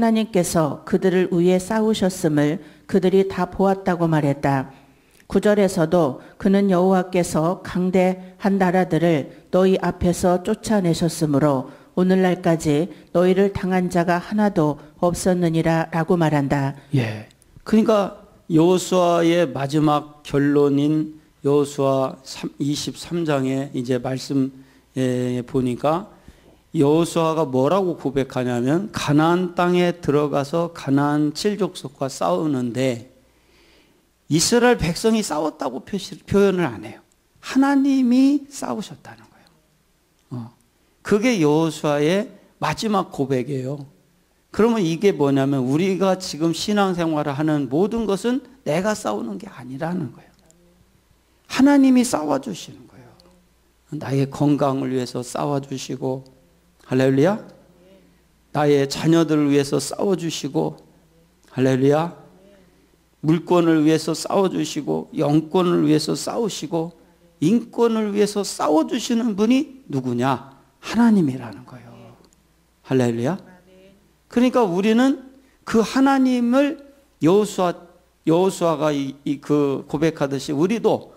하나님께서 그들을 위해 싸우셨음을 그들이 다 보았다고 말했다. 9절에서도 그는 여호와께서 강대한 나라들을 너희 앞에서 쫓아내셨으므로 오늘날까지 너희를 당한 자가 하나도 없었느니라 라고 말한다. 예. 그러니까 여호수아의 마지막 결론인 여호수아 23장에 이제 말씀에 보니까 여호수아가 뭐라고 고백하냐면 가나안 땅에 들어가서 가나안 7족속과 싸우는데 이스라엘 백성이 싸웠다고 표현을 안 해요. 하나님이 싸우셨다는 거예요. 그게 여호수아의 마지막 고백이에요. 그러면 이게 뭐냐면 우리가 지금 신앙생활을 하는 모든 것은 내가 싸우는 게 아니라는 거예요. 하나님이 싸워주시는 거예요. 나의 건강을 위해서 싸워주시고, 할렐루야. 나의 자녀들을 위해서 싸워주시고, 할렐루야. 물권을 위해서 싸워주시고, 영권을 위해서 싸우시고, 인권을 위해서 싸워주시는 분이 누구냐? 하나님이라는 거예요. 할렐루야. 그러니까 우리는 그 하나님을 여호수아가 그 고백하듯이 우리도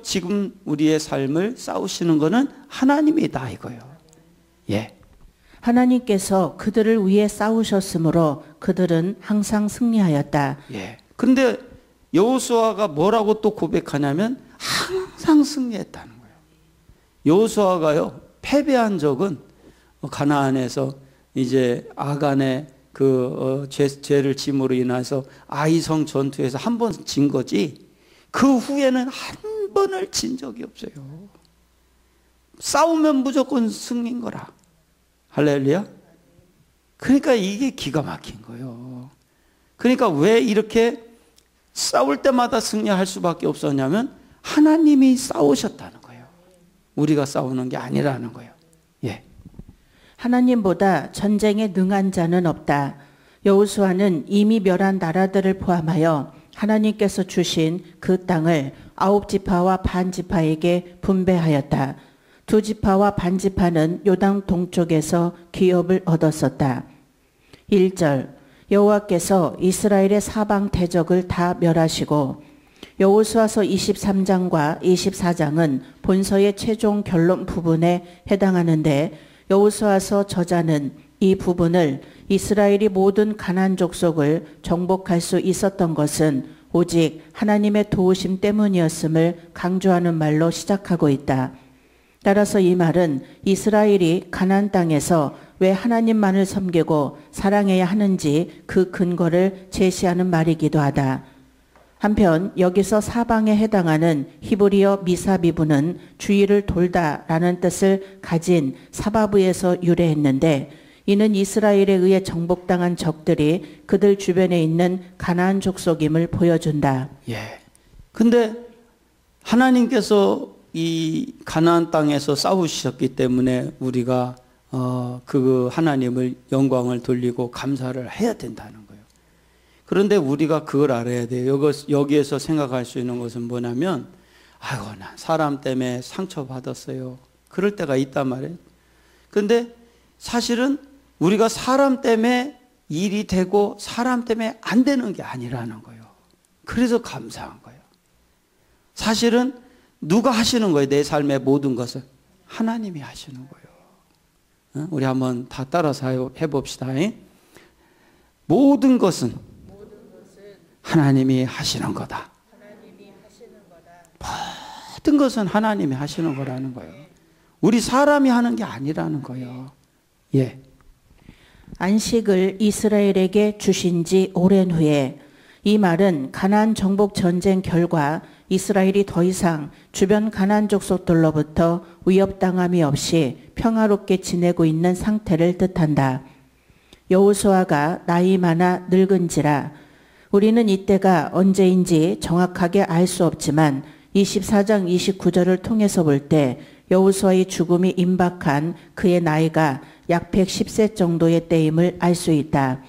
지금 우리의 삶을 싸우시는 것은 하나님이다 이거예요. 예. 하나님께서 그들을 위해 싸우셨으므로 그들은 항상 승리하였다. 예. 근데 여호수아가 뭐라고 또 고백하냐면 항상 승리했다는 거예요. 여호수아가요 패배한 적은 가나안에서 이제 아간의 그 죄를 짐으로 인해서 아이성 전투에서 한 번 진 거지 그 후에는 한 번을 진 적이 없어요. 싸우면 무조건 승리인 거라. 할렐루야. 그러니까 이게 기가 막힌 거예요. 그러니까 왜 이렇게 싸울 때마다 승리할 수밖에 없었냐면 하나님이 싸우셨다는 거예요. 우리가 싸우는 게 아니라는 거예요. 예. 하나님보다 전쟁에 능한 자는 없다. 여호수아는 이미 멸한 나라들을 포함하여 하나님께서 주신 그 땅을 9지파와 반지파에게 분배하였다. 2지파와 반지파는 요단 동쪽에서 기업을 얻었었다. 1절 여호와께서 이스라엘의 사방 대적을 다 멸하시고 여호수아서 23장과 24장은 본서의 최종 결론 부분에 해당하는데 여호수아서 저자는 이 부분을 이스라엘이 모든 가나안 족속을 정복할 수 있었던 것은 오직 하나님의 도우심 때문이었음을 강조하는 말로 시작하고 있다. 따라서 이 말은 이스라엘이 가나안 땅에서 왜 하나님만을 섬기고 사랑해야 하는지 그 근거를 제시하는 말이기도 하다. 한편 여기서 사방에 해당하는 히브리어 미사비브는 주위를 돌다라는 뜻을 가진 사바브에서 유래했는데 이는 이스라엘에 의해 정복당한 적들이 그들 주변에 있는 가나안 족속임을 보여준다. 예. 근데 하나님께서 이 가나안 땅에서 싸우셨기 때문에 우리가 그 하나님을 영광을 돌리고 감사를 해야 된다는 거예요. 그런데 우리가 그걸 알아야 돼요. 여기에서 생각할 수 있는 것은 뭐냐면 아이고 난 사람 때문에 상처받았어요. 그럴 때가 있단 말이에요. 근데 사실은 우리가 사람 때문에 일이 되고 사람 때문에 안 되는 게 아니라는 거예요. 그래서 감사한 거예요. 사실은 누가 하시는 거예요? 내 삶의 모든 것을 하나님이 하시는 거예요. 우리 한번 다 따라서 해봅시다. 모든 것은 하나님이 하시는 거다. 모든 것은 하나님이 하시는 거라는 거예요. 우리 사람이 하는 게 아니라는 거예요. 예. 안식을 이스라엘에게 주신 지 오랜 후에 이 말은 가나안 정복 전쟁 결과 이스라엘이 더 이상 주변 가나안 족속들로부터 위협당함이 없이 평화롭게 지내고 있는 상태를 뜻한다. 여호수아가 나이 많아 늙은지라 우리는 이때가 언제인지 정확하게 알 수 없지만 24장 29절을 통해서 볼 때 여호수아의 죽음이 임박한 그의 나이가 약 110세 정도의 때임을 알 수 있다.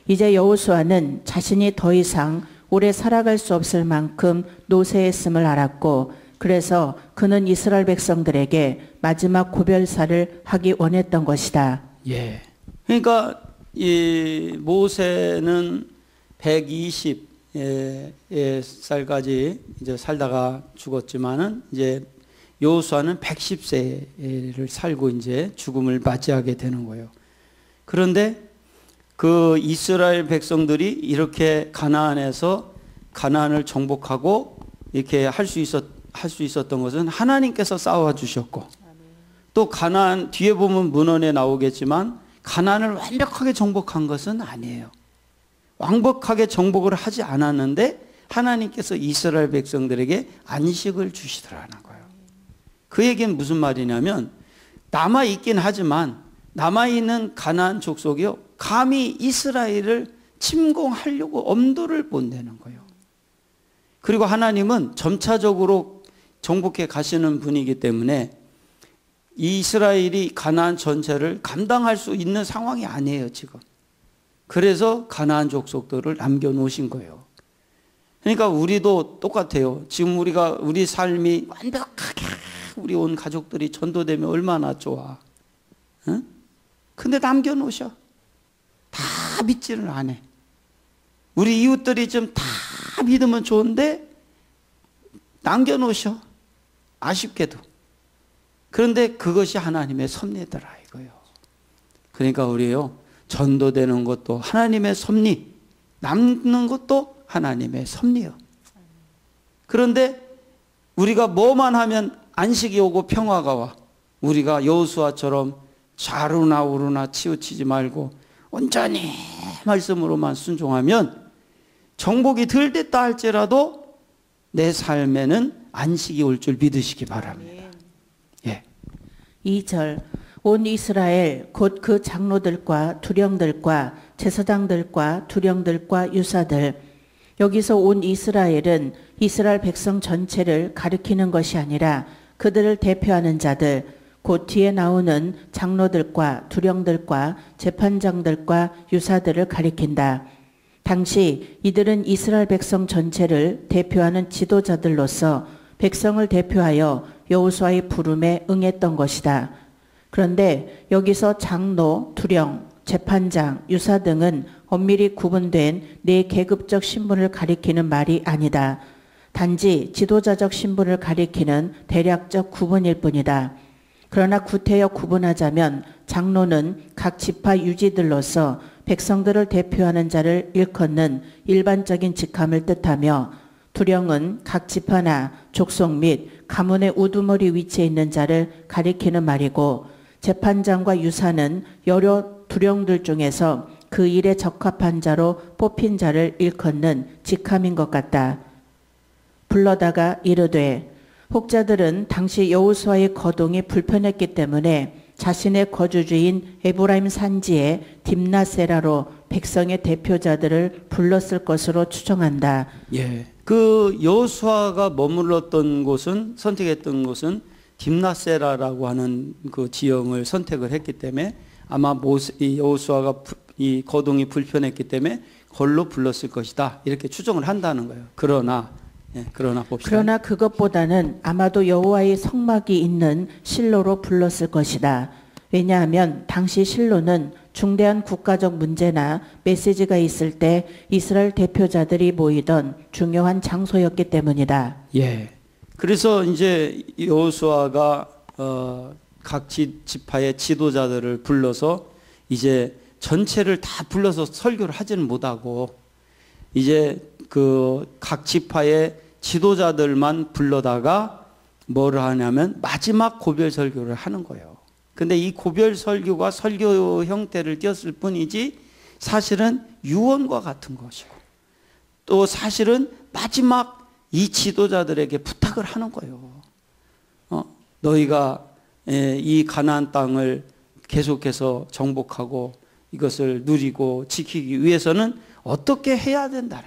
이제 여호수아는 자신이 더 이상 오래 살아갈 수 없을 만큼 노쇠했음을 알았고 그래서 그는 이스라엘 백성들에게 마지막 고별사를 하기 원했던 것이다. 예. 그러니까 이 모세는 120살까지 이제 살다가 죽었지만은 이제 여호수아는 110세를 살고 이제 죽음을 맞이하게 되는 거예요. 그런데 그 이스라엘 백성들이 이렇게 가나안에서 가나안을 정복하고 이렇게 할 수 있었던 것은 하나님께서 싸워 주셨고, 또 가나안 뒤에 보면 문헌에 나오겠지만 가나안을 완벽하게 정복한 것은 아니에요. 완벽하게 정복을 하지 않았는데 하나님께서 이스라엘 백성들에게 안식을 주시더라는 거예요. 그 얘기는 무슨 말이냐면, 남아있긴 하지만 남아있는 가나안 족속이요, 감히 이스라엘을 침공하려고 엄두를 못 내는 거예요. 그리고 하나님은 점차적으로 정복해 가시는 분이기 때문에 이스라엘이 가나안 전체를 감당할 수 있는 상황이 아니에요, 지금. 그래서 가나안 족속들을 남겨놓으신 거예요. 그러니까 우리도 똑같아요. 지금 우리 삶이 완벽하게 우리 온 가족들이 전도되면 얼마나 좋아. 응? 근데 남겨놓으셔. 다 믿지를 않아. 우리 이웃들이 좀 다 믿으면 좋은데 남겨놓으셔. 아쉽게도. 그런데 그것이 하나님의 섭리더라 이거예요. 그러니까 우리요, 전도되는 것도 하나님의 섭리, 남는 것도 하나님의 섭리요. 그런데 우리가 뭐만 하면 안식이 오고 평화가 와. 우리가 여호수아처럼 좌루나 우루나 치우치지 말고 온전히 말씀으로만 순종하면 정복이 덜 됐다 할지라도 내 삶에는 안식이 올 줄 믿으시기 바랍니다. 예. 2절 온 이스라엘 곧 그 장로들과 두령들과 제사장들과 두령들과 유사들. 여기서 온 이스라엘은 이스라엘 백성 전체를 가리키는 것이 아니라 그들을 대표하는 자들, 곧 뒤에 나오는 장로들과 두령들과 재판장들과 유사들을 가리킨다. 당시 이들은 이스라엘 백성 전체를 대표하는 지도자들로서 백성을 대표하여 여호수아의 부름에 응했던 것이다. 그런데 여기서 장로, 두령, 재판장, 유사 등은 엄밀히 구분된 네 계급적 신분을 가리키는 말이 아니다. 단지 지도자적 신분을 가리키는 대략적 구분일 뿐이다. 그러나 구태여 구분하자면 장로는 각 지파 유지들로서 백성들을 대표하는 자를 일컫는 일반적인 직함을 뜻하며, 두령은 각 지파나 족속 및 가문의 우두머리 위치에 있는 자를 가리키는 말이고, 재판장과 유사는 여러 두령들 중에서 그 일에 적합한 자로 뽑힌 자를 일컫는 직함인 것 같다. 불러다가 이르되, 혹자들은 당시 여호수아의 거동이 불편했기 때문에 자신의 거주지인 에브라임 산지에 딥나세라로 백성의 대표자들을 불렀을 것으로 추정한다. 예. 그 여호수아가 머물렀던 곳은, 선택했던 곳은 딥나세라라고 하는 그 지형을 선택을 했기 때문에 아마 여호수아가 이 거동이 불편했기 때문에 걸로 불렀을 것이다, 이렇게 추정을 한다는 거예요. 그러나 봅시다. 그러나 그것보다는 아마도 여호와의 성막이 있는 실로로 불렀을 것이다. 왜냐하면 당시 실로는 중대한 국가적 문제나 메시지가 있을 때 이스라엘 대표자들이 모이던 중요한 장소였기 때문이다. 예. 그래서 이제 여호수아가 각 지파의 지도자들을 불러서 이제 전체를 다 불러서 설교를 하지는 못하고 이제 그 각 지파의 지도자들만 불러다가 뭐를 하냐면 마지막 고별 설교를 하는 거예요. 근데 이 고별 설교가 설교 형태를 띄었을 뿐이지 사실은 유언과 같은 것이고, 또 사실은 마지막 이 지도자들에게 부탁을 하는 거예요. 너희가 이 가나안 땅을 계속해서 정복하고 이것을 누리고 지키기 위해서는 어떻게 해야 된다는,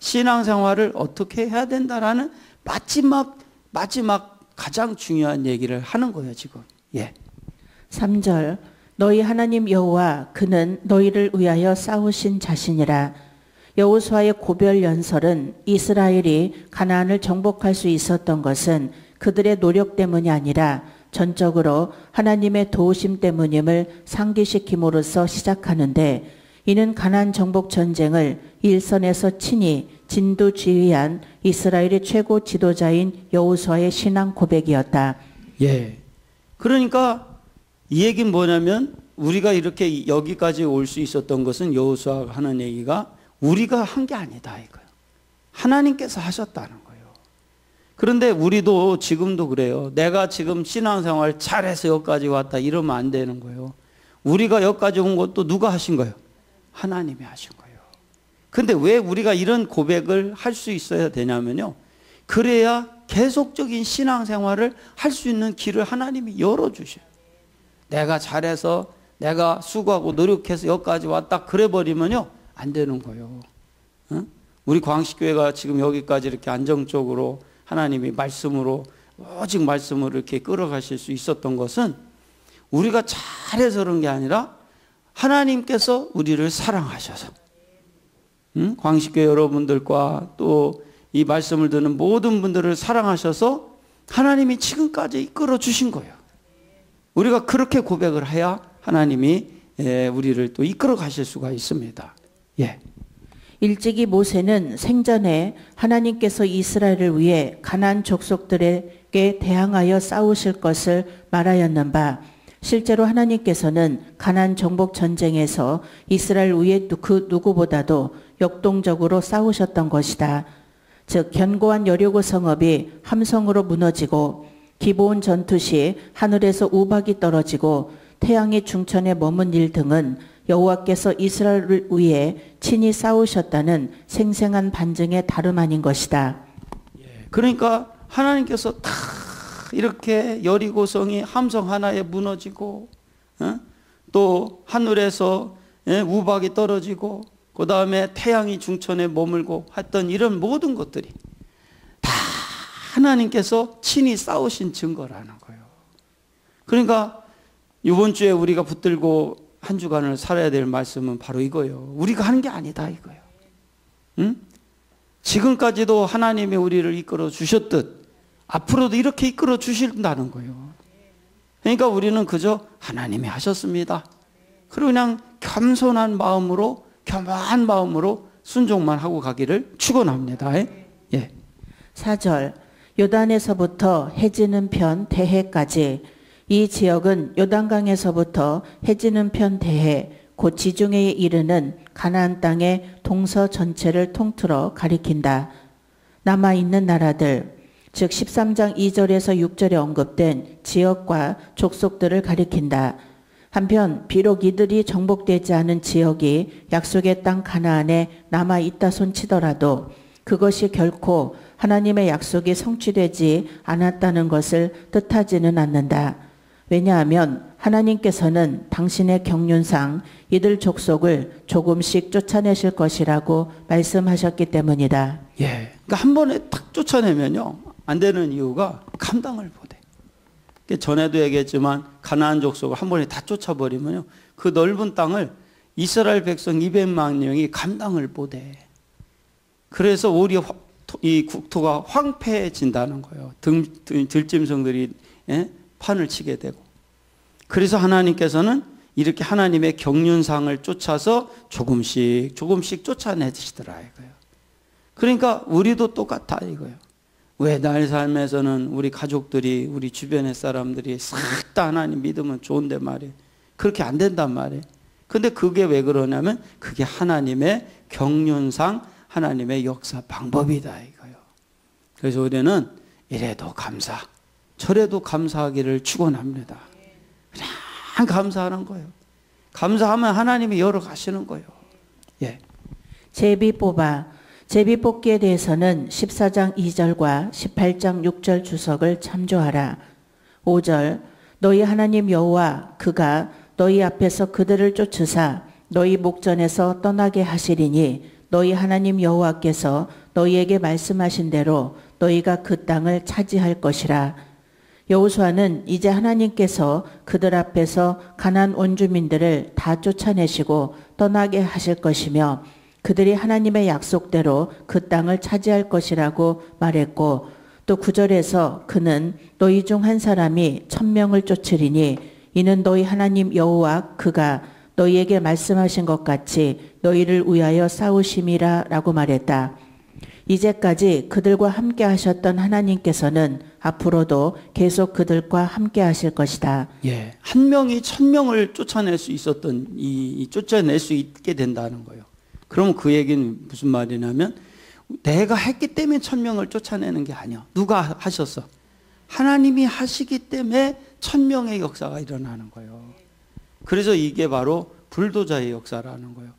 신앙생활을 어떻게 해야 된다라는 마지막 가장 중요한 얘기를 하는 거예요, 지금. 예. 3절 너희 하나님 여호와 그는 너희를 위하여 싸우신 자신이라. 여호수아의 고별 연설은 이스라엘이 가나안을 정복할 수 있었던 것은 그들의 노력 때문이 아니라 전적으로 하나님의 도우심 때문임을 상기시킴으로써 시작하는데, 이는 가나안 정복 전쟁을 일선에서 친히 진두지휘한 이스라엘의 최고 지도자인 여호수아의 신앙 고백이었다. 예. 그러니까 이 얘기는 뭐냐면 우리가 이렇게 여기까지 올 수 있었던 것은 여호수아가 하는 얘기가 우리가 한 게 아니다 이거예요. 하나님께서 하셨다는 거예요. 그런데 우리도 지금도 그래요. 내가 지금 신앙생활 잘해서 여기까지 왔다 이러면 안 되는 거예요. 우리가 여기까지 온 것도 누가 하신 거예요? 하나님이 하신 거예요. 근데 왜 우리가 이런 고백을 할 수 있어야 되냐면요. 그래야 계속적인 신앙생활을 할 수 있는 길을 하나님이 열어주셔요. 내가 잘해서 내가 수고하고 노력해서 여기까지 왔다 그래 버리면요 안 되는 거예요. 응? 우리 광식교회가 지금 여기까지 이렇게 안정적으로 하나님이 말씀으로 오직 말씀으로 이렇게 끌어가실 수 있었던 것은 우리가 잘해서 그런 게 아니라 하나님께서 우리를 사랑하셔서 광식교회 여러분들과 또 이 말씀을 듣는 모든 분들을 사랑하셔서 하나님이 지금까지 이끌어 주신 거예요. 우리가 그렇게 고백을 해야 하나님이 우리를 또 이끌어 가실 수가 있습니다. 예. 일찍이 모세는 생전에 하나님께서 이스라엘을 위해 가나안 족속들에게 대항하여 싸우실 것을 말하였는 바 실제로 하나님께서는 가나안 정복 전쟁에서 이스라엘 위에 그 누구보다도 역동적으로 싸우셨던 것이다. 즉 견고한 여리고 성읍이 함성으로 무너지고 기브온 전투 시 하늘에서 우박이 떨어지고 태양이 중천에 머문 일 등은 여호와께서 이스라엘을 위해 친히 싸우셨다는 생생한 반증의 다름 아닌 것이다. 그러니까 하나님께서 다 이렇게 여리고성이 함성 하나에 무너지고 또 하늘에서 우박이 떨어지고 그 다음에 태양이 중천에 머물고 했던 이런 모든 것들이 다 하나님께서 친히 싸우신 증거라는 거예요. 그러니까 이번 주에 우리가 붙들고 한 주간을 살아야 될 말씀은 바로 이거예요. 우리가 하는 게 아니다 이거예요. 응? 지금까지도 하나님이 우리를 이끌어 주셨듯 앞으로도 이렇게 이끌어 주신다는 거예요. 그러니까 우리는 그저 하나님이 하셨습니다. 그리고 그냥 겸손한 마음으로 겸허한 마음으로 순종만 하고 가기를 축원합니다. 예. 4절 요단에서부터 해지는 편 대해까지 이 지역은 요단강에서부터 해지는 편 대해 곧 지중해에 이르는 가나안 땅의 동서 전체를 통틀어 가리킨다. 남아있는 나라들 즉 13장 2절에서 6절에 언급된 지역과 족속들을 가리킨다. 한편 비록 이들이 정복되지 않은 지역이 약속의 땅 가나안에 남아있다 손치더라도 그것이 결코 하나님의 약속이 성취되지 않았다는 것을 뜻하지는 않는다. 왜냐하면 하나님께서는 당신의 경륜상 이들 족속을 조금씩 쫓아내실 것이라고 말씀하셨기 때문이다. 예. 그러니까 한 번에 탁 쫓아내면요 안 되는 이유가 감당을 못해. 전에도 얘기했지만 가나안 족속을 한 번에 다 쫓아버리면요 그 넓은 땅을 이스라엘 백성 200만 명이 감당을 못해. 그래서 오히려 이 국토가 황폐해진다는 거예요. 들짐승들이 판을 치게 되고. 그래서 하나님께서는 이렇게 하나님의 경륜상을 쫓아서 조금씩 쫓아내시더라 이거예요. 그러니까 우리도 똑같아 이거예요. 왜 나의 삶에서는 우리 가족들이 우리 주변의 사람들이 싹 다 하나님 믿으면 좋은데 말이에요. 그렇게 안 된단 말이에요. 근데 그게 왜 그러냐면 그게 하나님의 경륜상 하나님의 역사 방법이다 이거예요. 그래서 우리는 이래도 감사 저래도 감사하기를 축원합니다. 그냥 감사하는 거예요. 감사하면 하나님이 열어가시는 거예요. 예. 제비 뽑아 제비 뽑기에 대해서는 14장 2절과 18장 6절 주석을 참조하라. 5절 너희 하나님 여호와 그가 너희 앞에서 그들을 쫓으사 너희 목전에서 떠나게 하시리니 너희 하나님 여호와께서 너희에게 말씀하신 대로 너희가 그 땅을 차지할 것이라. 여호수아는 이제 하나님께서 그들 앞에서 가나안 원주민들을 다 쫓아내시고 떠나게 하실 것이며 그들이 하나님의 약속대로 그 땅을 차지할 것이라고 말했고 또 9절에서 그는 너희 중 한 사람이 1000명을 쫓으리니 이는 너희 하나님 여호와 그가 너희에게 말씀하신 것 같이 너희를 위하여 싸우심이라 라고 말했다. 이제까지 그들과 함께 하셨던 하나님께서는 앞으로도 계속 그들과 함께 하실 것이다. 예, 한 명이 1000명을 쫓아낼 수 있었던 쫓아낼 수 있게 된다는 거예요. 그러면 그 얘기는 무슨 말이냐면 내가 했기 때문에 1000명을 쫓아내는 게 아니야. 누가 하셨어? 하나님이 하시기 때문에 1000명의 역사가 일어나는 거예요. 그래서 이게 바로 불도저의 역사라는 거예요.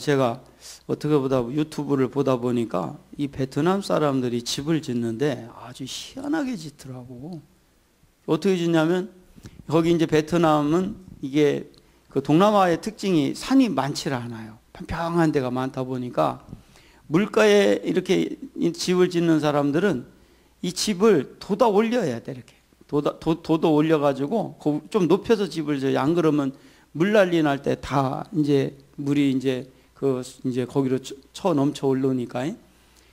제가 어떻게 유튜브를 보다 보니까 이 베트남 사람들이 집을 짓는데 아주 희한하게 짓더라고. 어떻게 짓냐면 거기 이제 베트남은 이게 그 동남아의 특징이 산이 많지 않아요. 평평한 데가 많다 보니까 물가에 이렇게 집을 짓는 사람들은 이 집을 돋아 올려야 돼. 이렇게 돋아 올려가지고 좀 높여서 집을 져요. 안 그러면 물난리 날 때 다 이제 물이 이제 이제 거기로 쳐 넘쳐 올라오니까.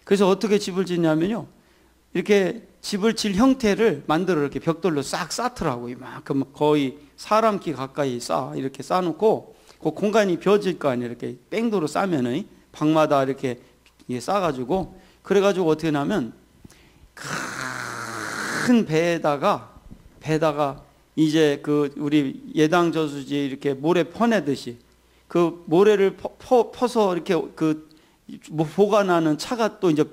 그래서 어떻게 집을 짓냐면요, 이렇게 집을 질 형태를 만들어 이렇게 벽돌로 싹 쌓더라고. 이만큼 거의 사람 키 가까이 이렇게 쌓아놓고 그 공간이 비어질 거 아니에요. 이렇게 뺑도로 싸면은 방마다 이렇게 싸가지고, 그래가지고 어떻게 하냐면 큰 배에다가 이제 우리 예당 저수지 이렇게 모래 퍼내듯이 그 모래를 퍼서 이렇게 보관하는 차가 또 이제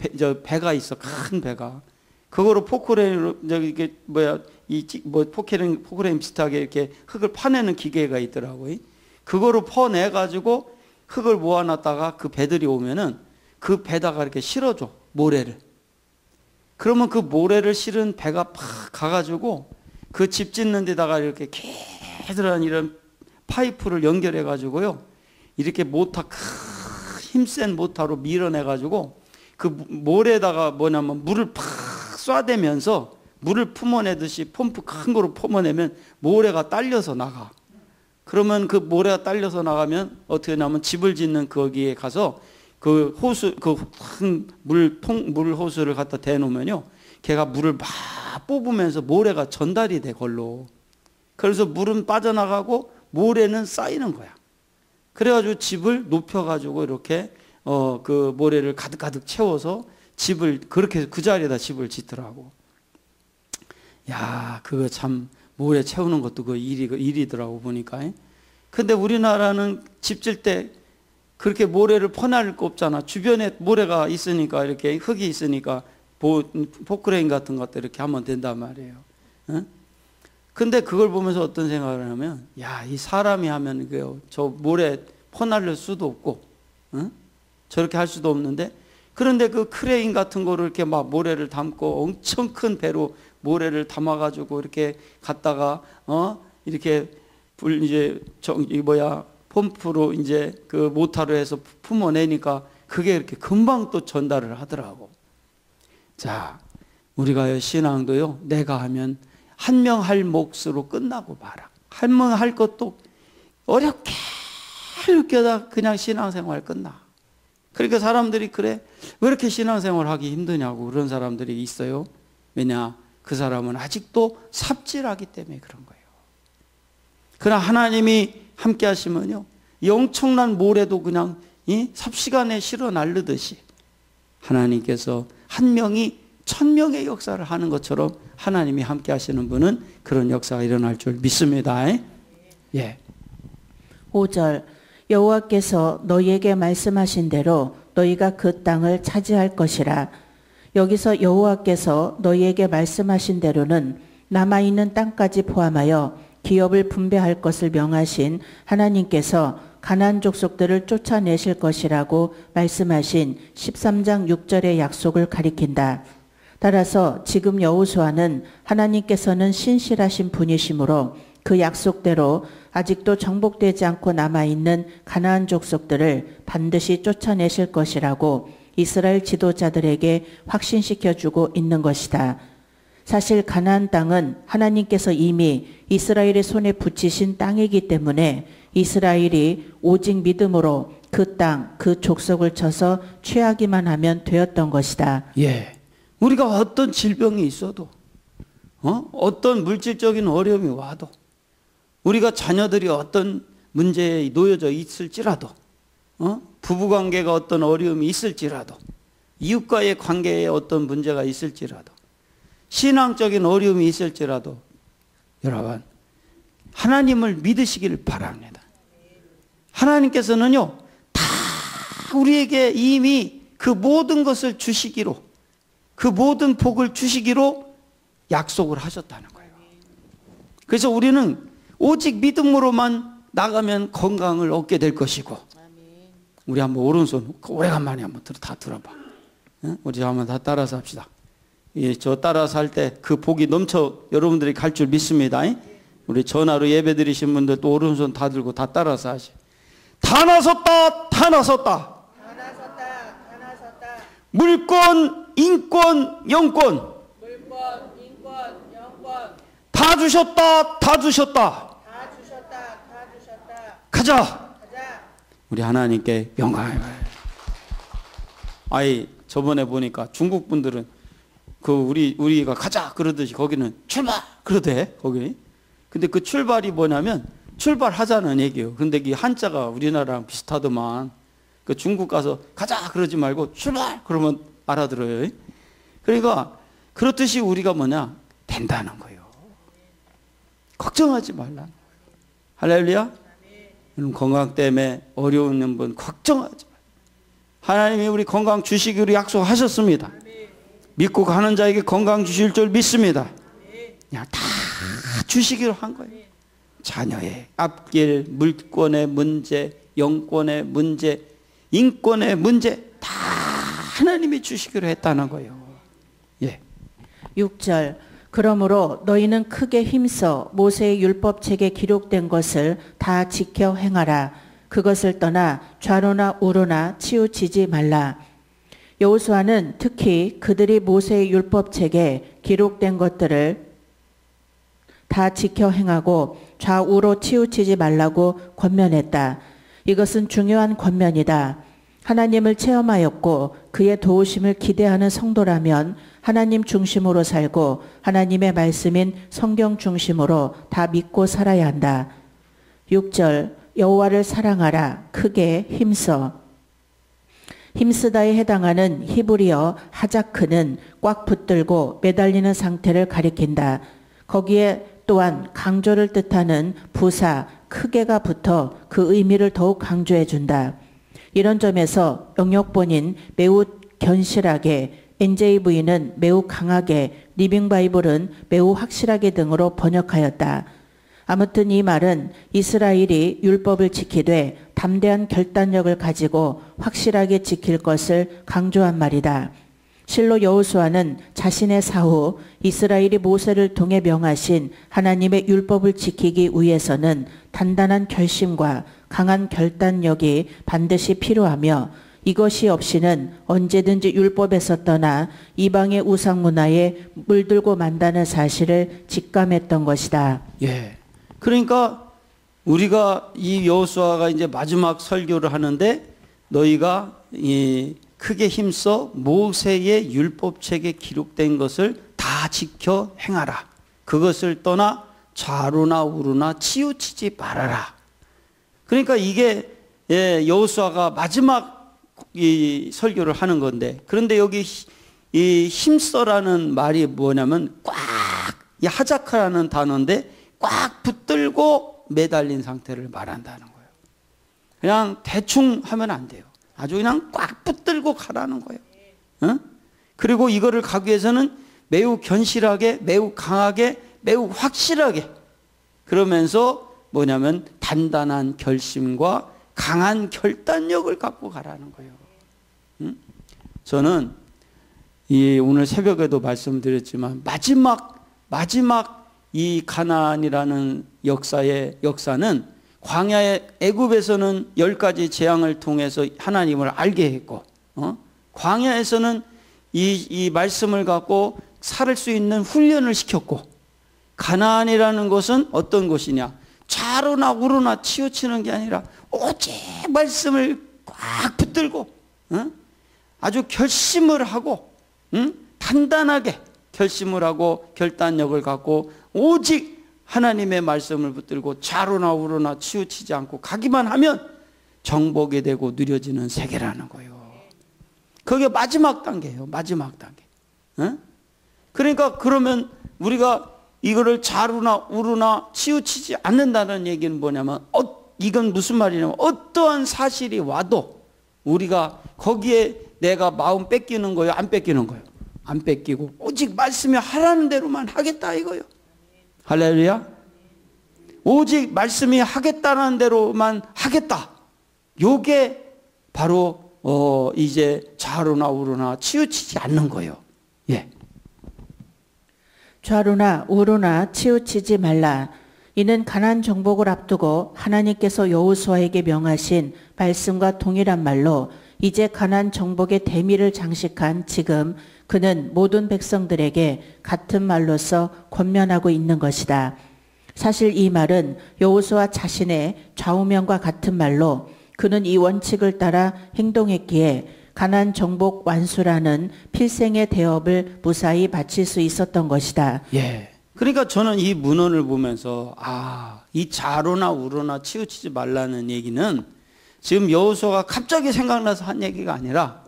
배가 있어. 큰 배가. 그거로 포크레인으로 이게 포크레인 비슷하게 이렇게 흙을 파내는 기계가 있더라고요. 그거로 퍼내 가지고 흙을 모아놨다가 그 배들이 오면은 그 배다가 이렇게 실어줘, 모래를. 그러면 그 모래를 실은 배가 팍 가가지고 그 집 짓는 데다가 이렇게 개들한 이런 파이프를 연결해 가지고요, 이렇게 힘센 모터로 밀어내 가지고 그 모래에다가 물을 팍 쏴대면서 물을 품어내듯이 펌프 큰 거로 품어내면 모래가 딸려서 나가. 그러면 그 모래가 딸려서 나가면 어떻게 하냐면 집을 짓는 거기에 가서 그 호수, 그 큰 물 호수를 갖다 대놓으면요, 걔가 물을 막 뽑으면서 모래가 전달이 돼, 걸로. 그래서 물은 빠져나가고 모래는 쌓이는 거야. 그래가지고 집을 높여가지고 이렇게 그 모래를 가득가득 채워서 집을 그렇게 그 자리에다 집을 짓더라고. 야, 그거 참 모래 채우는 것도 그 일이더라고 보니까. 근데 우리나라는 집 질 때 그렇게 모래를 퍼낼 거 없잖아. 주변에 모래가 있으니까, 이렇게 흙이 있으니까 포크레인 같은 것도 이렇게 하면 된단 말이에요. 응? 근데 그걸 보면서 어떤 생각을 하면, 야, 이 사람이 하면 저 모래 퍼날릴 수도 없고, 응? 저렇게 할 수도 없는데, 그런데 그 크레인 같은 거를 이렇게 막 모래를 담고 엄청 큰 배로 모래를 담아가지고 이렇게 갔다가, 이렇게 펌프로 이제 그 모터로 해서 품어내니까 그게 이렇게 금방 또 전달을 하더라고. 자, 우리가 신앙도요, 내가 하면 한 명 할 몫으로 끝나고 말아. 한 명 할 것도 어렵게 그냥 신앙생활 끝나. 그러니까 사람들이 그래, 왜 이렇게 신앙생활 하기 힘드냐고 그런 사람들이 있어요. 왜냐, 그 사람은 아직도 삽질하기 때문에 그런 거예요. 그러나 하나님이 함께 하시면요, 이 엄청난 모래도 그냥 삽시간에 실어 날르듯이 하나님께서 한 명이 1000명의 역사를 하는 것처럼 하나님이 함께 하시는 분은 그런 역사가 일어날 줄 믿습니다. 예. 5절, 여호와께서 너희에게 말씀하신 대로 너희가 그 땅을 차지할 것이라. 여기서 여호와께서 너희에게 말씀하신 대로는 남아있는 땅까지 포함하여 기업을 분배할 것을 명하신 하나님께서 가나안 족속들을 쫓아내실 것이라고 말씀하신 13장 6절의 약속을 가리킨다. 따라서 지금 여호수아는 하나님께서는 신실하신 분이시므로 그 약속대로 아직도 정복되지 않고 남아있는 가나안 족속들을 반드시 쫓아내실 것이라고 이스라엘 지도자들에게 확신시켜주고 있는 것이다. 사실 가나안 땅은 하나님께서 이미 이스라엘의 손에 붙이신 땅이기 때문에 이스라엘이 오직 믿음으로 그 땅, 그 족속을 쳐서 취하기만 하면 되었던 것이다. 예. 우리가 어떤 질병이 있어도, 어떤 물질적인 어려움이 와도, 우리가 자녀들이 어떤 문제에 놓여져 있을지라도, 부부관계가 어떤 어려움이 있을지라도, 이웃과의 관계에 어떤 문제가 있을지라도, 신앙적인 어려움이 있을지라도 여러분 하나님을 믿으시길 바랍니다. 하나님께서는요 다 우리에게 이미 그 모든 것을 주시기로, 그 모든 복을 주시기로 약속을 하셨다는 거예요. 그래서 우리는 오직 믿음으로만 나가면 건강을 얻게 될 것이고, 우리 한번 오른손 오래간만에 한번 다 들어봐. 우리 한번 다 따라서 합시다. 예, 저 따라서 할 때 그 복이 넘쳐 여러분들이 갈 줄 믿습니다. 우리 전화로 예배 드리신 분들 또 오른손 다 들고 다 따라서 하시. 다 나섰다, 다 나섰다. 다 나섰다, 다 나섰다. 물권, 인권, 영권. 물권, 인권, 영권. 다 주셨다, 다 주셨다. 다 주셨다, 다 주셨다. 가자. 가자. 우리 하나님께 영광을. 아이, 저번에 보니까 중국 분들은 우리가 가자 그러듯이 거기는 출발 그러대, 거기. 근데 그 출발이 뭐냐면 출발하자는 얘기예요. 근데 이 한자가 우리나라랑 비슷하더만. 그 중국 가서 가자 그러지 말고 출발 그러면 알아들어요. 그러니까 그렇듯이 우리가 뭐냐 된다는 거예요. 걱정하지 말라는 거예요. 할렐루야. 여러분 건강 때문에 어려운 분 걱정하지 말아요. 하나님이 우리 건강 주시기로 약속하셨습니다. 믿고 가는 자에게 건강 주실 줄 믿습니다. 그냥 다 주시기로 한 거예요. 자녀의 앞길, 물권의 문제, 영권의 문제, 인권의 문제 다 하나님이 주시기로 했다는 거예요. 예. 6절 그러므로 너희는 크게 힘써 모세의 율법책에 기록된 것을 다 지켜 행하라. 그것을 떠나 좌로나 우로나 치우치지 말라. 여호수아는 특히 그들이 모세의 율법책에 기록된 것들을 다 지켜 행하고 좌우로 치우치지 말라고 권면했다. 이것은 중요한 권면이다. 하나님을 체험하였고 그의 도우심을 기대하는 성도라면 하나님 중심으로 살고 하나님의 말씀인 성경 중심으로 다 믿고 살아야 한다. 6절 여호와를 사랑하라. 크게 힘써. 힘쓰다에 해당하는 히브리어 하자크는 꽉 붙들고 매달리는 상태를 가리킨다. 거기에 또한 강조를 뜻하는 부사, 크게가 붙어 그 의미를 더욱 강조해 준다. 이런 점에서 영역본인 매우 견실하게, NJV는 매우 강하게, 리빙바이블은 매우 확실하게 등으로 번역하였다. 아무튼 이 말은 이스라엘이 율법을 지키되 담대한 결단력을 가지고 확실하게 지킬 것을 강조한 말이다. 실로 여호수아는 자신의 사후 이스라엘이 모세를 통해 명하신 하나님의 율법을 지키기 위해서는 단단한 결심과 강한 결단력이 반드시 필요하며 이것이 없이는 언제든지 율법에서 떠나 이방의 우상 문화에 물들고 만다는 사실을 직감했던 것이다. 예. 그러니까 우리가 이 여호수아가 이제 마지막 설교를 하는데 너희가 크게 힘써 모세의 율법책에 기록된 것을 다 지켜 행하라. 그것을 떠나 좌로나 우로나 치우치지 말아라. 그러니까 이게 여호수아가 마지막 이 설교를 하는 건데, 그런데 여기 이 힘써라는 말이 뭐냐면 꽉, 이 하자카라는 단어인데 꽉 붙들고 매달린 상태를 말한다는 거예요. 그냥 대충 하면 안 돼요. 아주 그냥 꽉 붙들고 가라는 거예요. 그리고 이거를 가기 위해서는 매우 견실하게, 매우 강하게, 매우 확실하게, 그러면서 뭐냐면 단단한 결심과 강한 결단력을 갖고 가라는 거예요. 저는 오늘 새벽에도 말씀드렸지만 마지막 이 가나안이라는 역사는 광야의 애굽에서는 10가지 재앙을 통해서 하나님을 알게 했고, 광야에서는 이 말씀을 갖고 살 수 있는 훈련을 시켰고, 가나안이라는 것은 어떤 곳이냐? 좌로나 우로나 치우치는 게 아니라 오직 말씀을 꽉 붙들고 아주 결심을 하고 단단하게 결심을 하고 결단력을 갖고 오직 하나님의 말씀을 붙들고 좌로나 우로나 치우치지 않고 가기만 하면 정복이 되고 누려지는 세계라는 거예요. 그게 마지막 단계예요. 마지막 단계. 어? 그러니까 그러면 우리가 이거를 좌로나 우로나 치우치지 않는다는 얘기는 뭐냐면 이건 무슨 말이냐면 어떠한 사실이 와도 우리가 거기에 내가 마음 뺏기는 거예요? 안 뺏기는 거예요? 안 뺏기고 오직 말씀이 하라는 대로만 하겠다 이거예요. 할렐루야. 오직 말씀이 하겠다는 대로만 하겠다. 요게 바로 이제 좌로나 우로나 치우치지 않는 거예요. 예. 좌로나 우로나 치우치지 말라. 이는 가나안 정복을 앞두고 하나님께서 여호수아에게 명하신 말씀과 동일한 말로 이제 가나안 정복의 대미를 장식한 지금 그는 모든 백성들에게 같은 말로서 권면하고 있는 것이다. 사실 이 말은 여호수아 자신의 좌우명과 같은 말로 그는 이 원칙을 따라 행동했기에 가나안 정복 완수라는 필생의 대업을 무사히 바칠 수 있었던 것이다. 예. 그러니까 저는 이 문헌을 보면서 이 좌로나 우로나 치우치지 말라는 얘기는 지금 여호수아가 갑자기 생각나서 한 얘기가 아니라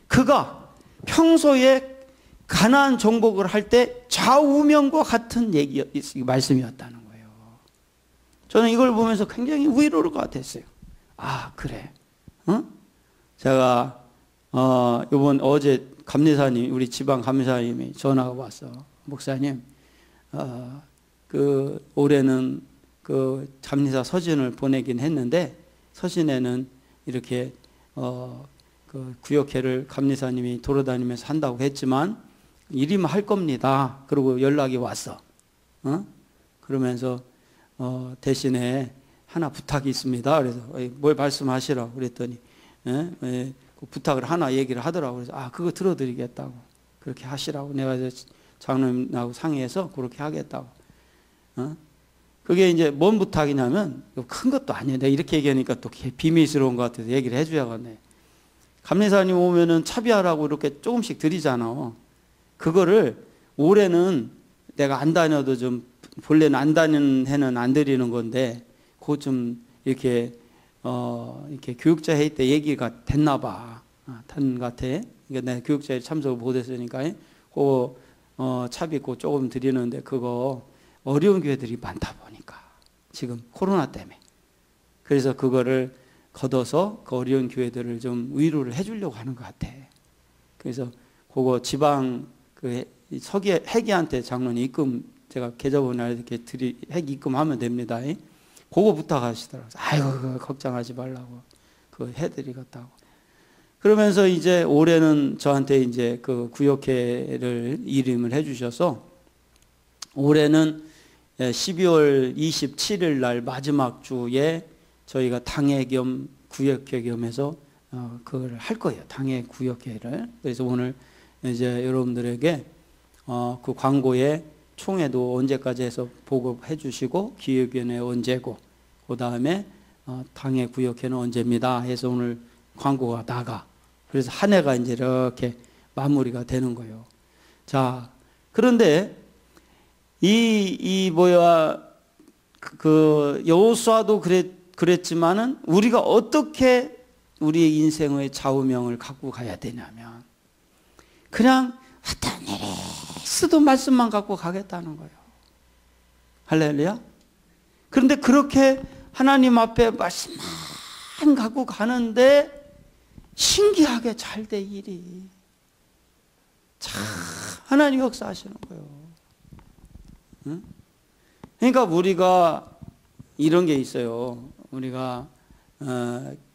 그가 평소에 가나안 정복을 할 때 좌우명과 같은 말씀이었다는 거예요. 저는 이걸 보면서 굉장히 위로를 같았어요. 그래. 제가 어제 감리사님, 우리 지방 감리사님이 전화가 왔어. 목사님, 올해는 그 감리사 서신을 보내긴 했는데 서신에는 이렇게 그 구역회를 감리사님이 돌아다니면서 한다고 했지만 일이면 할 겁니다. 그리고 연락이 왔어. 그러면서 대신에 하나 부탁이 있습니다. 그래서 뭘 말씀하시라고 그랬더니 그 부탁을 하나 얘기를 하더라고. 그래서 그거 들어드리겠다고 그렇게 하시라고 내가 장로님하고 상의해서 그렇게 하겠다고. 그게 이제 뭔 부탁이냐면 큰 것도 아니에요. 내가 이렇게 얘기하니까 또 비밀스러운 것 같아서 얘기를 해줘야겠네. 감리사님 오면은 차비하라고 이렇게 조금씩 드리잖아. 그거를 올해는 내가 안 다녀도 좀 본래는 안 다니는 해는 안 드리는 건데 그거 좀 이렇게 교육자 회의 때 얘기가 됐나 봐. 탄 같아. 그러니까 내가 교육자에 참석을 못했으니까 그거 차비 고 조금 드리는데 그거 어려운 교회들이 많다 보니까 지금 코로나 때문에 그래서 그거를 걷어서 그 어려운 교회들을 좀 위로를 해주려고 하는 것 같아. 그래서 그거 지방 그 회기한테 장로님 입금 제가 계좌번호 이렇게 회기 입금하면 됩니다. 그거 부탁하시더라고요. 아이고 걱정하지 말라고 그거 해드리겠다고. 그러면서 이제 올해는 저한테 이제 그 구역회를 이름을 해주셔서 올해는 12월 27일 날 마지막 주에 저희가 당회 겸 구역회 겸해서 그걸 할 거예요. 당회 구역회를. 그래서 오늘 이제 여러분들에게 그 광고에 총회도 언제까지 해서 보고해 주시고 기획위원회 언제고 그 다음에 당회 구역회는 언제입니다 해서 오늘 광고가 나가. 그래서 한 해가 이제 이렇게 마무리가 되는 거예요. 자, 그런데 여호수아도 그랬지만은 우리가 어떻게 우리의 인생의 좌우명을 갖고 가야 되냐면 그냥 어떤 일이 있어도 말씀만 갖고 가겠다는 거예요. 할렐루야. 그런데 그렇게 하나님 앞에 말씀만 갖고 가는데 신기하게 잘 돼 일이. 참 하나님 역사하시는 거예요. 응? 그러니까 우리가 이런 게 있어요. 우리가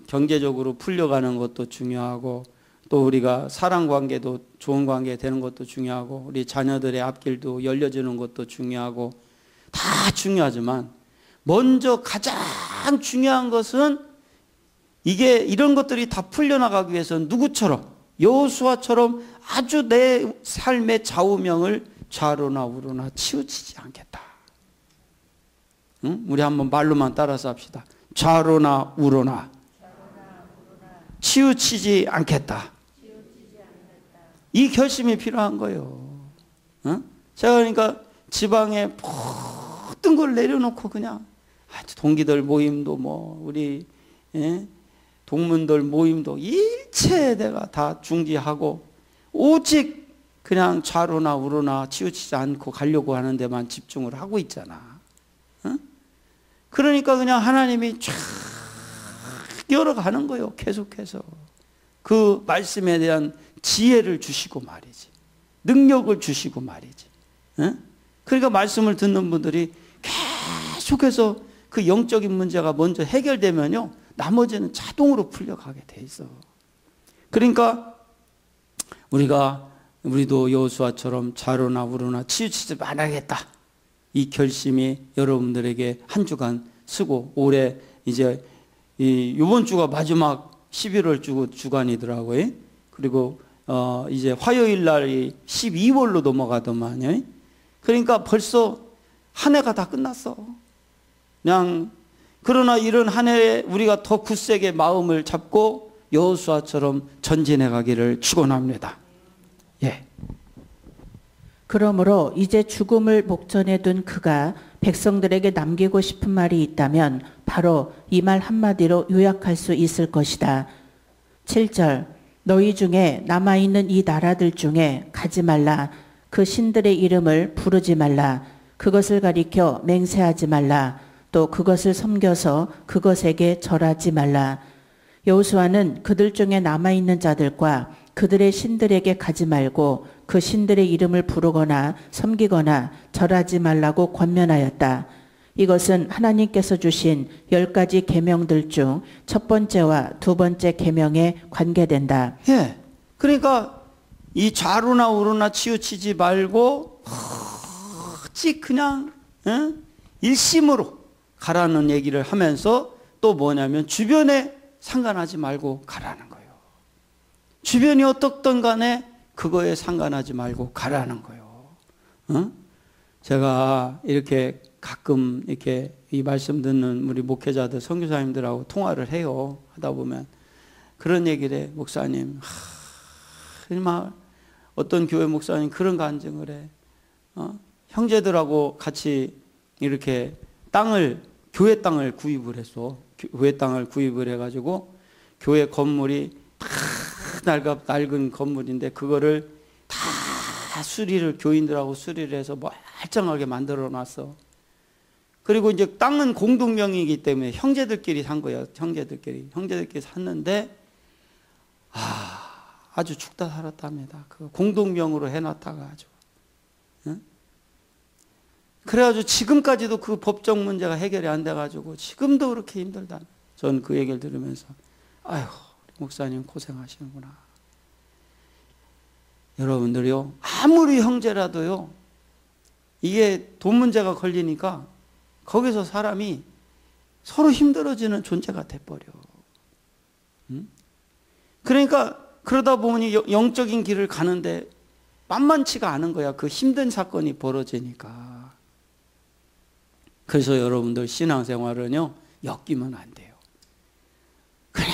경제적으로 풀려가는 것도 중요하고 또 우리가 사랑관계도 좋은 관계 되는 것도 중요하고 우리 자녀들의 앞길도 열려지는 것도 중요하고 다 중요하지만 먼저 가장 중요한 것은 이게 이런 것들이 다 풀려나가기 위해서는 누구처럼 여호수아처럼 아주 내 삶의 좌우명을 좌로나 우로나 치우치지 않겠다. 응? 우리 한번 말로만 따라서 합시다. 좌로나 우로나 치우치지 않겠다. 이 결심이 필요한 거예요. 응? 제가 그러니까 지방에 모든 모든 걸 내려놓고 그냥 동기들 모임도 우리 동문들 모임도 일체 내가 다 중지하고 오직 그냥 좌로나 우로나 치우치지 않고 가려고 하는 데만 집중을 하고 있잖아. 그러니까 그냥 하나님이 쫙 열어가는 거예요. 계속해서 그 말씀에 대한 지혜를 주시고 말이지, 능력을 주시고 말이지. 그러니까 말씀을 듣는 분들이 계속해서 그 영적인 문제가 먼저 해결되면요, 나머지는 자동으로 풀려가게 돼 있어. 그러니까 우리도 여호수아처럼 좌로나 우로나 치우치지 말아야겠다, 이 결심이 여러분들에게 한 주간 쓰고, 올해 이제 이번 주가 마지막 11월 주간이더라고요. 그리고 이제 화요일 날이 12월로 넘어가더만요. 그러니까 벌써 한 해가 다 끝났어. 그냥 그러나 이런 한 해에 우리가 더 굳세게 마음을 잡고 여호수아처럼 전진해 가기를 축원합니다. 예. 그러므로 이제 죽음을 목전에 둔 그가 백성들에게 남기고 싶은 말이 있다면 바로 이 말 한마디로 요약할 수 있을 것이다. 7절, 너희 중에 남아있는 이 나라들 중에 가지 말라. 그 신들의 이름을 부르지 말라. 그것을 가리켜 맹세하지 말라. 또 그것을 섬겨서 그것에게 절하지 말라. 여호수아는 그들 중에 남아있는 자들과 그들의 신들에게 가지 말고 그 신들의 이름을 부르거나 섬기거나 절하지 말라고 권면하였다. 이것은 하나님께서 주신 10가지 계명들 중 첫 번째와 두 번째 계명에 관계된다. 예. 그러니까 이 좌로나 우로나 치우치지 말고 오직 그냥 일심으로 가라는 얘기를 하면서 또 뭐냐면 주변에 상관하지 말고 가라는 거예요. 주변이 어떻든 간에 그거에 상관하지 말고 가라는 거예요. 제가 이렇게 가끔 이렇게 이 말씀 듣는 우리 목회자들, 선교사님들하고 통화를 해요. 하다 보면 그런 얘기를 해. 목사님, 정말 어떤 교회 목사님 그런 간증을 해. 형제들하고 같이 이렇게 교회 땅을 구입을 했어. 교회 땅을 구입을 해가지고 교회 건물이 다 낡은 건물인데 그거를 다 교인들하고 수리를 해서 멀쩡하게 만들어 놨어. 그리고 이제 땅은 공동명의이기 때문에 형제들끼리 산 거예요. 형제들끼리 샀는데 아주 죽다 살았답니다. 그 공동명으로 해놨다가 아주. 그래가지고 지금까지도 그 법적 문제가 해결이 안 돼가지고 지금도 그렇게 힘들다. 전 그 얘기를 들으면서 아이고 목사님 고생하시는구나. 여러분들이요, 아무리 형제라도요, 이게 돈 문제가 걸리니까 거기서 사람이 서로 힘들어지는 존재가 돼버려. 그러니까 그러다 보니 영적인 길을 가는데 만만치가 않은 거야. 그 힘든 사건이 벌어지니까. 그래서 여러분들 신앙생활은요, 엮이면 안 돼요. 그냥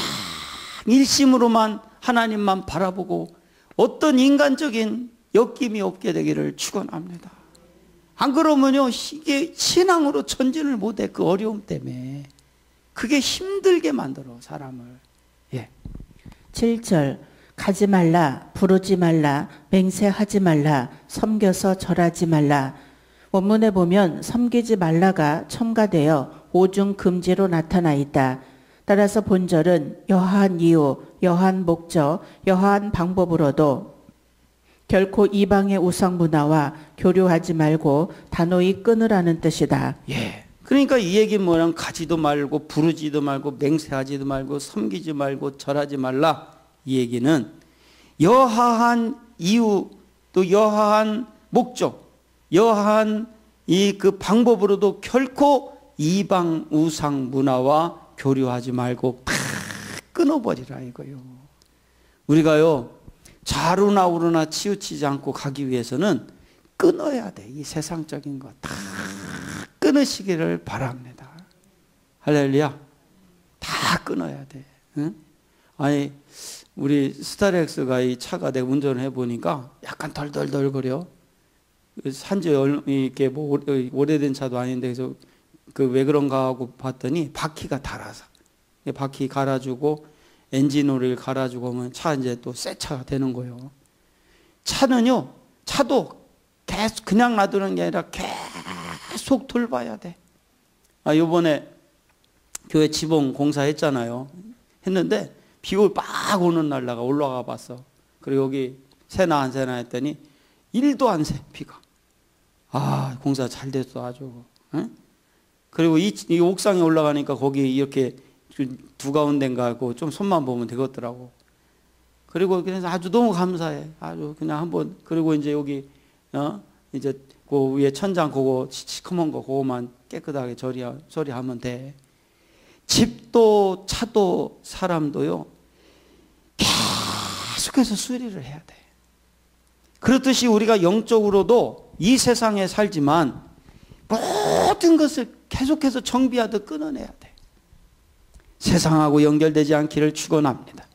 일심으로만 하나님만 바라보고 어떤 인간적인 엮임이 없게 되기를 축원합니다. 안 그러면요, 이게 신앙으로 전진을 못해. 그 어려움 때문에. 그게 힘들게 만들어 사람을. 예. 7절, 가지 말라, 부르지 말라, 맹세하지 말라, 섬겨서 절하지 말라. 원문에 보면 섬기지 말라가 첨가되어 오중 금지로 나타나 있다. 따라서 본절은 여하한 이유, 여하한 목적, 여하한 방법으로도 결코 이방의 우상 문화와 교류하지 말고 단호히 끊으라는 뜻이다. 예. 그러니까 이 얘기는 뭐냐면 가지도 말고 부르지도 말고 맹세하지도 말고 섬기지 말고 절하지 말라. 이 얘기는 여하한 이유, 또 여하한 목적, 여하한 그 방법으로도 결코 이방 우상 문화와 교류하지 말고 팍 끊어버리라 이거요. 우리가요, 좌로나 우로나 치우치지 않고 가기 위해서는 끊어야 돼. 이 세상적인 거 다 끊으시기를 바랍니다. 할렐루야. 다 끊어야 돼. 응? 아니, 우리 스타렉스가 이 차가 내가 운전을 해보니까 약간 덜덜덜거려. 산지 이렇게 뭐 오래된 차도 아닌데 그래서 그 왜 그런가 하고 봤더니 바퀴가 닳아서 바퀴 갈아주고 엔진 오일 갈아주고 하면 차 이제 또 새 차가 되는 거예요. 차는요, 차도 계속 그냥 놔두는 게 아니라 계속 돌봐야 돼. 요번에 교회 지붕 공사했잖아요. 했는데 비올 막 오는 날 내가 올라가 봤어. 그리고 여기 새나 안 새나 했더니 1도 안 새, 비가. 공사 잘 됐어, 아주. 응? 그리고 이 옥상에 올라가니까 거기 이렇게 두 가운데인가 하고 좀 손만 보면 되겠더라고. 그리고 그래서 아주 너무 감사해. 아주 그냥 한번. 그리고 이제 여기 이제 그 위에 천장 그거 시커먼 거 그거만 깨끗하게 처리하면 돼. 집도 차도 사람도요 계속해서 수리를 해야 돼. 그렇듯이 우리가 영적으로도 이 세상에 살지만 모든 것을 계속해서 정비하듯 끊어내야 돼. 세상하고 연결되지 않기를 축원합니다.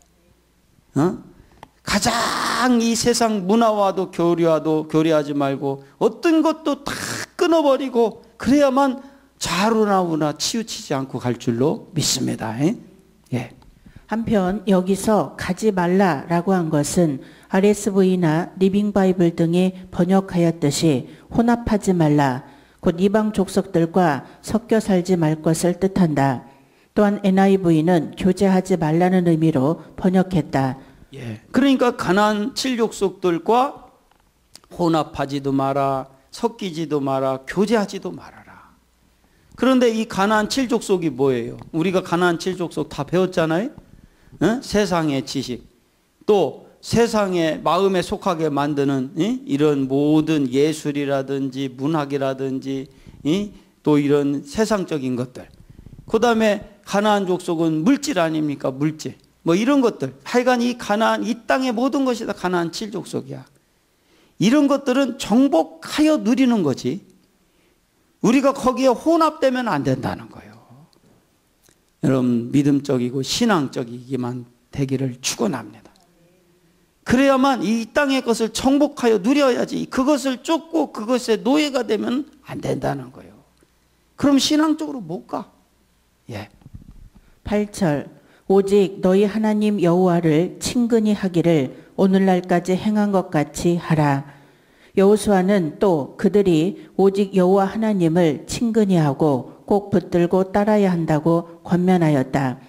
가장 이 세상 문화와도 교류하지 말고 어떤 것도 다 끊어버리고 그래야만 좌우나 치우치지 않고 갈 줄로 믿습니다. 예. 한편 여기서 가지 말라라고 한 것은 RSV나 리빙바이블 등이 번역하였듯이 혼합하지 말라, 곧 이방 족속들과 섞여 살지 말 것을 뜻한다. 또한 NIV는 교제하지 말라는 의미로 번역했다. 예. 그러니까 가나안 7족속들과 혼합하지도 마라, 섞이지도 마라, 교제하지도 말아라. 그런데 이 가나안 7족속이 뭐예요? 우리가 가나안 7족속 다 배웠잖아요. 세상의 지식, 또 세상의 마음에 속하게 만드는 이런 모든 예술이라든지 문학이라든지 또 이런 세상적인 것들. 그 다음에 가나안 족속은 물질 아닙니까? 물질. 뭐 이런 것들. 하여간 이 가나안, 이 땅의 모든 것이 다 가나안 7족속이야. 이런 것들은 정복하여 누리는 거지. 우리가 거기에 혼합되면 안 된다는 거예요. 여러분, 믿음적이고 신앙적이기만 되기를 축원합니다. 그래야만 이 땅의 것을 정복하여 누려야지. 그것을 쫓고 그것의 노예가 되면 안 된다는 거예요. 그럼 신앙적으로 못 가. 예. 8절 오직 너희 하나님 여호와를 친근히 하기를 오늘날까지 행한 것 같이 하라. 여호수아는 또 그들이 오직 여호와 하나님을 친근히 하고 꼭 붙들고 따라야 한다고 권면하였다.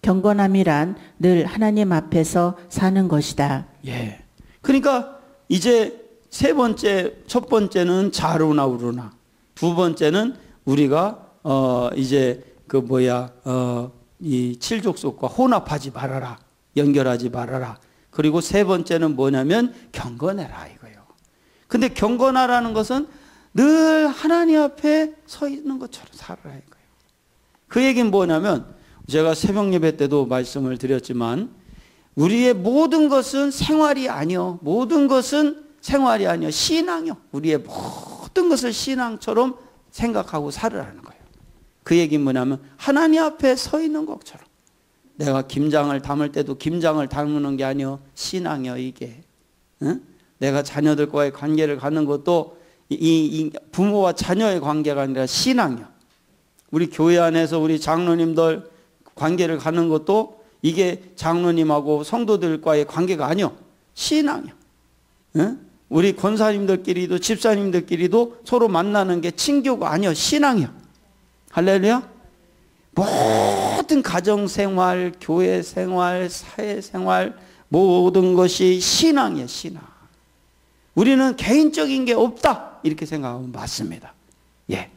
경건함이란 늘 하나님 앞에서 사는 것이다. 예. 그러니까 이제 첫 번째는 자루나 우루나, 두 번째는 우리가 이제 이 7족속과 혼합하지 말아라, 연결하지 말아라. 그리고 세 번째는 뭐냐면 경건해라 이거예요. 근데 경건하라는 것은 늘 하나님 앞에 서 있는 것처럼 살아라 이거예요. 그 얘기는 뭐냐면 제가 새벽 예배 때도 말씀을 드렸지만 우리의 모든 것은 생활이 아니요. 모든 것은 생활이 아니요. 신앙이요. 우리의 모든 것을 신앙처럼 생각하고 살으라는 거예요. 그 얘기는 뭐냐면 하나님 앞에 서 있는 것처럼. 내가 김장을 담을 때도 김장을 담는 게 아니요. 신앙이요 이게. 응? 내가 자녀들과의 관계를 갖는 것도 이 부모와 자녀의 관계가 아니라 신앙이요. 우리 교회 안에서 우리 장로님들 관계를 갖는 것도 이게 장로님하고 성도들과의 관계가 아니요. 신앙이요. 응? 우리 권사님들끼리도 집사님들끼리도 서로 만나는 게 친교가 아니요. 신앙이요. 할렐루야. 모든 가정생활, 교회생활, 사회생활 모든 것이 신앙이에요. 신앙. 우리는 개인적인 게 없다 이렇게 생각하면 맞습니다. 예.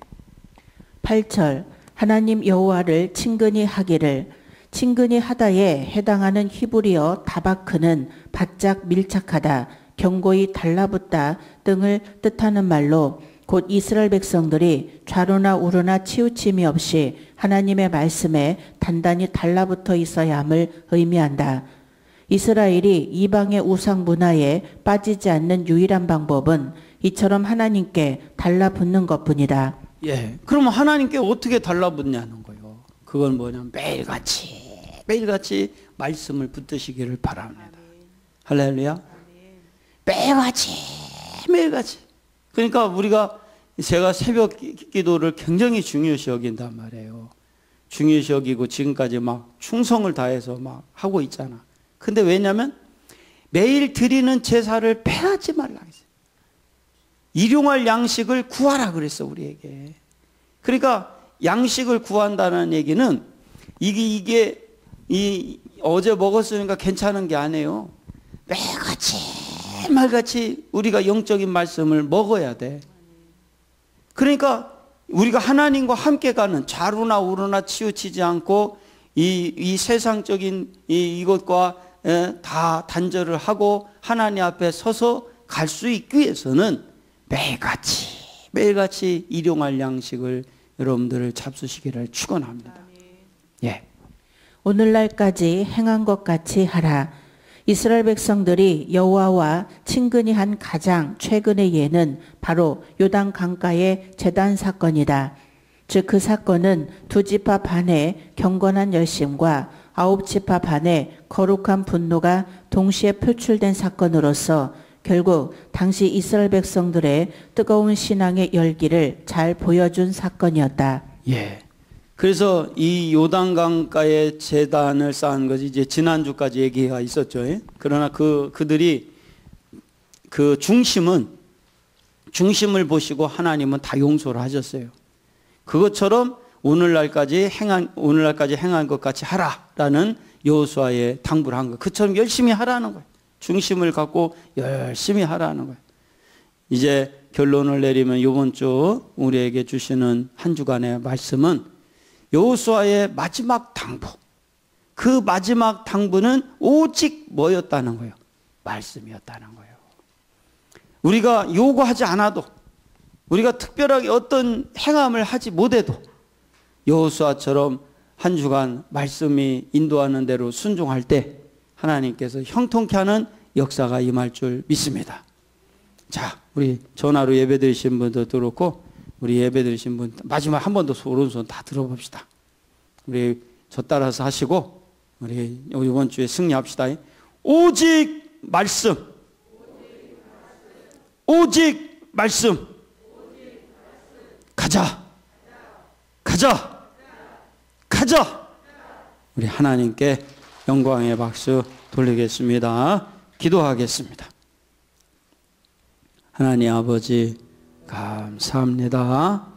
8절 하나님 여호와를 친근히 하기를. 친근히 하다에 해당하는 히브리어 다바크는 바짝 밀착하다, 견고히 달라붙다 등을 뜻하는 말로 곧 이스라엘 백성들이 좌로나 우로나 치우침이 없이 하나님의 말씀에 단단히 달라붙어 있어야 함을 의미한다. 이스라엘이 이방의 우상 문화에 빠지지 않는 유일한 방법은 이처럼 하나님께 달라붙는 것뿐이다. 예. 그러면 하나님께 어떻게 달라붙냐는 거예요. 그건 뭐냐면 매일같이 말씀을 붙드시기를 바랍니다. 할렐루야. 매일같이. 그러니까 제가 새벽 기도를 굉장히 중요시 여긴단 말이에요. 중요시 여기고 지금까지 막 충성을 다해서 막 하고 있잖아. 근데 왜냐면 매일 드리는 제사를 패하지 말라 했어요. 일용할 양식을 구하라 그랬어, 우리에게. 그러니까 양식을 구한다는 얘기는 이게 어제 먹었으니까 괜찮은 게 아니에요. 매일같이 말같이 우리가 영적인 말씀을 먹어야 돼. 그러니까 우리가 하나님과 함께 가는, 좌로나 우로나 치우치지 않고 이 세상적인 이것과 다 단절을 하고 하나님 앞에 서서 갈 수 있기 위해서는 매일같이 일용할 양식을 여러분들을 잡수시기를 축원합니다. 예. 오늘날까지 행한 것 같이 하라. 이스라엘 백성들이 여호와와 친근히 한 가장 최근의 예는 바로 요단 강가의 제단 사건이다. 즉 그 사건은 두 지파 반의 경건한 열심과 아홉 지파 반의 거룩한 분노가 동시에 표출된 사건으로서 결국 당시 이스라엘 백성들의 뜨거운 신앙의 열기를 잘 보여준 사건이었다. 예. 그래서 이 요단강가에 제단을 쌓은 것이 이제 지난주까지 얘기가 있었죠. 예? 그러나 그들이 그 중심을 보시고 하나님은 다 용서를 하셨어요. 그것처럼 오늘날까지 행한 것 같이 하라라는 여호수아의 당부를 한 거. 그처럼 열심히 하라는 거예요. 중심을 갖고 열심히 하라는 거예요. 이제 결론을 내리면 이번 주 우리에게 주시는 한 주간의 말씀은 여호수아의 마지막 당부. 그 마지막 당부는 오직 뭐였다는 거예요? 말씀이었다는 거예요. 우리가 요구하지 않아도, 우리가 특별하게 어떤 행함을 하지 못해도 여호수아처럼 한 주간 말씀이 인도하는 대로 순종할 때 하나님께서 형통케 하는 역사가 임할 줄 믿습니다. 자, 우리 전화로 예배 드리신 분도 그렇고 우리 예배 드리신 분 마지막 한 번 더 오른손 다 들어봅시다. 우리 저 따라서 하시고 우리 이번 주에 승리합시다. 오직 말씀. 오직 말씀. 가자. 우리 하나님께 영광의 박수 돌리겠습니다. 기도하겠습니다. 하나님 아버지 감사합니다.